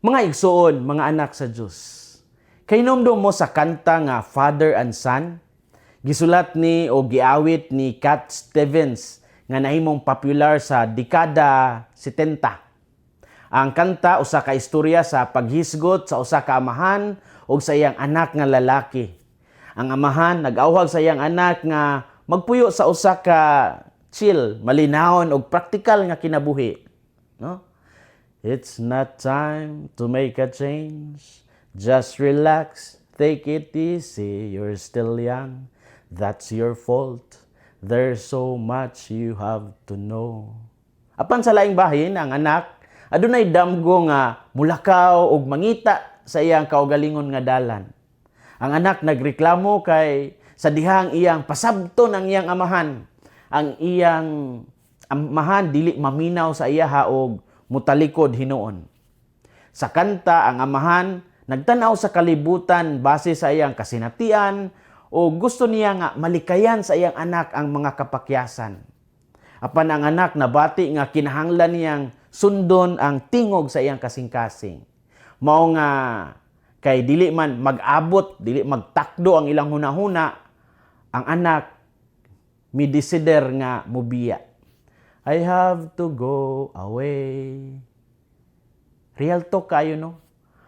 Mga igsoon, mga anak sa Dios. Kainomdom mo sa kanta nga Father and Son, gisulat ni o giawit ni Cat Stevens nga nahimong popular sa dekada 70. Ang kanta usa ka istorya sa paghisgot sa usa ka amahan ug sa iyang anak nga lalaki. Ang amahan nag-awhag sa iyang anak nga magpuyo sa usa ka chill, malinawon ug praktikal nga kinabuhi, no? It's not time to make a change. Just relax, take it easy. You're still young. That's your fault. There's so much you have to know. Apan sa laing bahin, ang anak adunay damgo nga mulakaw ug mangita sa iyang kaugalingon nga dalan. Ang anak nagreklamo kay sa dihang iyang pasabton ang iyang amahan. Ang iyang amahan dili maminaw sa iyaha og mutalikod hinuon. Sa kanta, ang amahan nagtanaw sa kalibutan base sa iyang kasinatian o gusto niya nga malikayan sa iyang anak ang mga kapakyasan. Apan ang anak nabati nga kinahanglan niyang sundon ang tingog sa iyang kasing-kasing. Mao nga kay dili man mag-abot, dili magtakdo ang ilang hunahuna, ang anak midesider nga mubiya. I have to go away. Real talk kayo, no?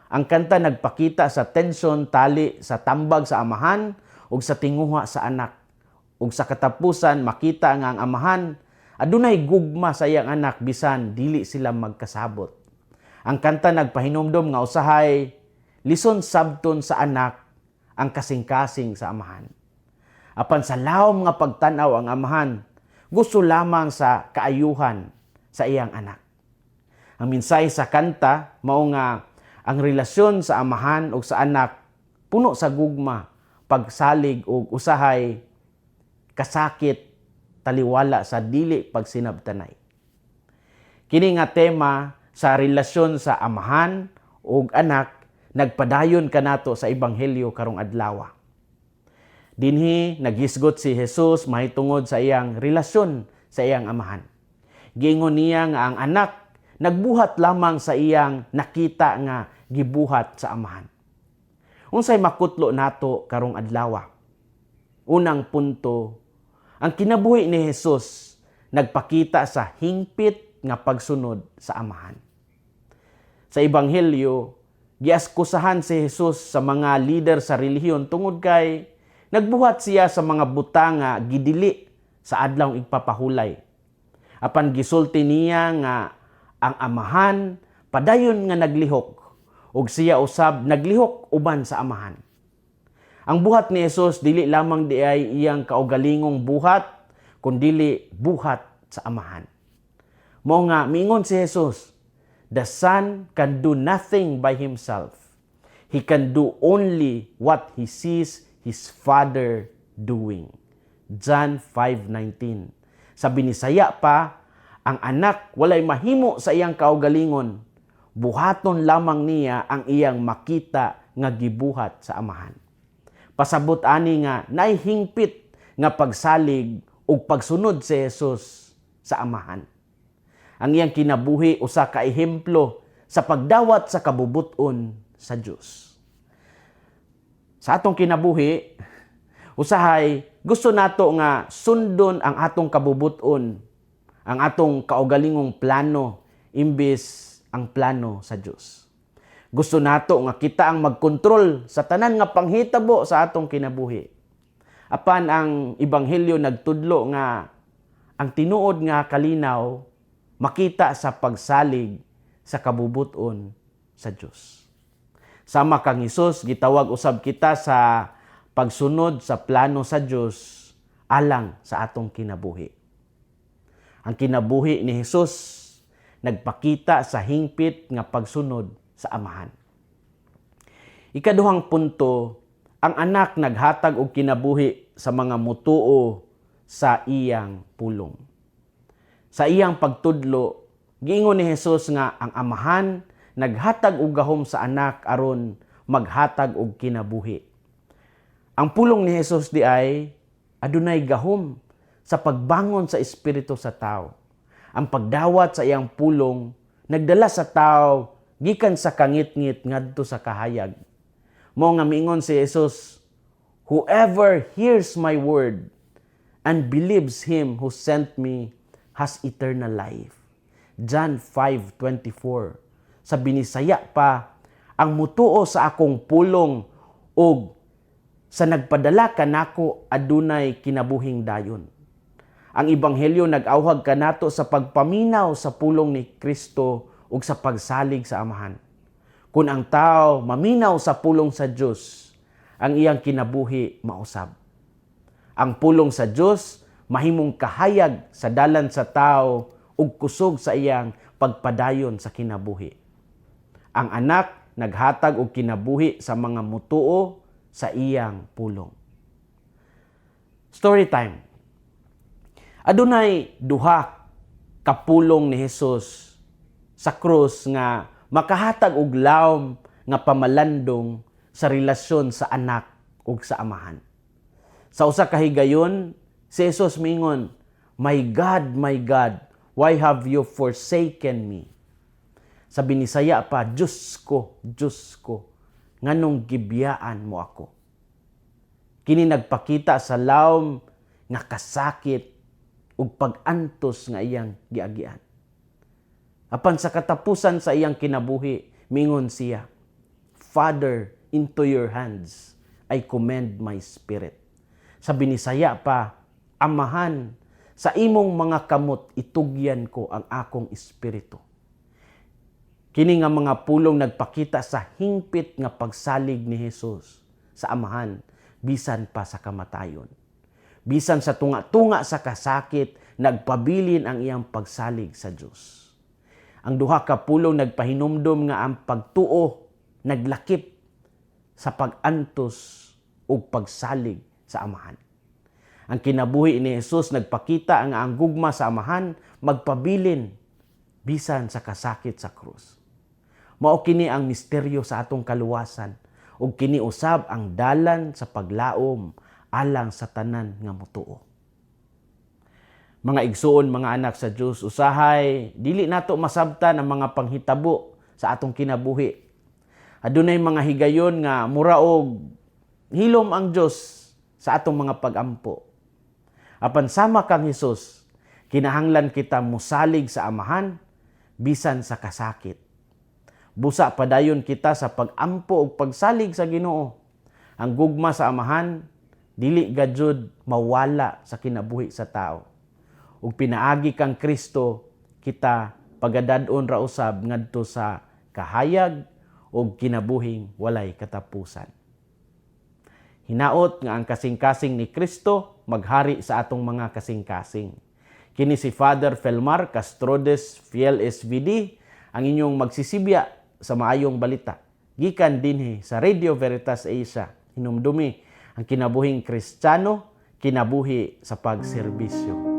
Ang kanta nagpakita sa tensyon tali sa tambag sa amahan ug sa tinguha sa anak. Ug sa katapusan makita nga ang amahan adunay gugma sa iyang anak bisan dili sila magkasabot. Ang kanta nagpahinumdom nga usahay lison sabton sa anak ang kasing-kasing sa amahan. Apan sa lawom nga pagtan-aw ang amahan gusto lamang sa kaayuhan sa iyang anak. Ang mensahe sa kanta mao nga ang relasyon sa amahan o sa anak puno sa gugma, pagsalig o usahay kasakit taliwala sa dili pagsinabtanay. Kini nga tema sa relasyon sa amahan o anak nagpadayon kanato sa ebanghelyo karong adlaw. Dinhi naghisgot si Jesus mahitungod sa iyang relasyon sa iyang amahan. Giingon niya nga ang anak nagbuhat lamang sa iyang nakita nga gibuhat sa amahan. Unsay makutlo nato karong adlaw? Unang punto, ang kinabuhi ni Jesus nagpakita sa hingpit nga pagsunod sa amahan. Sa ebanghelyo, giaskusahan si Jesus sa mga leader sa relihiyon tungod kay nagbuhat siya sa mga butang nga gidili sa adlawng igpapahulay. Apan gisulti niya nga ang amahan padayon nga naglihok ug siya usab naglihok uban sa amahan. Ang buhat ni Jesus dili lamang di ay iyang kaugalingong buhat kundi buhat sa amahan. Mao nga miingon si Jesus, the Son can do nothing by himself. He can do only what he sees his Father doing. John 5:19. Sa binisaya pa, ang anak walay mahimo sa iyang kaugalingon, buhaton lamang niya ang iyang makita nga gibuhat sa amahan. Pasabot ani nga naihingpit nga pagsalig ug pagsunod si Jesus sa amahan. Ang iyang kinabuhi usa ka ehemplo sa pagdawat sa kabubuton sa Dios. Sa atong kinabuhi, usahay gusto nato nga sundon ang atong kabubuton, ang atong kaugalingong plano imbes ang plano sa Dios. Gusto nato nga kita ang magkontrol sa tanan nga panghitabo sa atong kinabuhi. Apan ang ebanghelyo nagtudlo nga ang tinuod nga kalinaw makita sa pagsalig sa kabubuton sa Dios. Sama kang Hesus, gitawag usab kita sa pagsunod sa plano sa Dios alang sa atong kinabuhi. Ang kinabuhi ni Hesus nagpakita sa hingpit nga pagsunod sa amahan. Ikaduhang punto, ang anak naghatag og kinabuhi sa mga mutuo sa iyang pulong. Sa iyang pagtudlo, giingon ni Jesus nga ang amahan naghatag og gahom sa anak aron maghatag og kinabuhi. Ang pulong ni Jesus di ay adunay gahom sa pagbangon sa espiritu sa tao. Ang pagdawat sa iyang pulong nagdala sa tao gikan sa kangit-ngit ngadto sa kahayag. Mao nga miingon si Jesus, "Whoever hears my word and believes him who sent me has eternal life." John 5:24. Sa binisaya pa, ang mutuo sa akong pulong o sa nagpadala kanako adunay kinabuhing dayon. Ang ebanghelyo nag-awhag kanato sa pagpaminaw sa pulong ni Kristo ug sa pagsalig sa Amahan. Kung ang tao maminaw sa pulong sa Dios, ang iyang kinabuhi mausab. Ang pulong sa Dios mahimong kahayag sa dalan sa tao ug kusog sa iyang pagpadayon sa kinabuhi. Ang anak naghatag og kinabuhi sa mga mutuo sa iyang pulong. Story time. Adunay duha ka pulong ni Jesus sa krus nga makahatag og lawom nga pamalandong sa relasyon sa anak ug sa amahan. Sa usa ka higayon, si Jesus mingon, my God, why have you forsaken me?" Sa binisaya pa, Diyos ko, nganong gibiyaan mo ako. Kini nagpakita sa lawom nga kasakit ug pag-antos nga iyang giagian. Apan sa katapusan sa iyang kinabuhi, mingon siya, "Father, into your hands I commend my spirit." Sa binisaya pa, Amahan, sa imong mga kamot itugyan ko ang akong espiritu. Kini nga mga pulong nagpakita sa hingpit nga pagsalig ni Jesus sa Amahan, bisan pa sa kamatayon. Bisan sa tunga-tunga sa kasakit, nagpabilin ang iyang pagsalig sa Dios. Ang duha ka pulong nagpahinumdom nga ang pagtuo naglakip sa pag-antos ug pagsalig sa Amahan. Ang kinabuhi ni Jesus nagpakita nga ang gugma sa Amahan magpabilin bisan sa kasakit sa krus. Mao kini ang misteryo sa atong kaluwasan ug kini usab ang dalan sa paglaom alang sa tanan nga mutuo. Mga igsuon, mga anak sa Dios, usahay dili nato masabtan ang mga panghitabo sa atong kinabuhi. Adunay mga higayon nga mura og hilom ang Dios sa atong mga pag-ampo. Apan sama kang Hesus, kinahanglan kita musalig sa Amahan bisan sa kasakit. Busa padayon kita sa pag-ampo ug pagsalig sa Ginoo. Ang gugma sa Amahan dili gayud mawala sa kinabuhi sa tao. Ug pinaagi kang Kristo, kita pagadad-on ra usab ngadto sa kahayag ug kinabuhing walay katapusan. Hinaot nga ang kasing-kasing ni Kristo maghari sa atong mga kasing-kasing. Kini si Father Felmar Castrodes, Fiel SVD, ang inyong magsisibya sa maayong balita. Gikan dinhi sa Radio Veritas Asia, hinumdumi ang kinabuhing Kristiyano, kinabuhi sa pagserbisyo.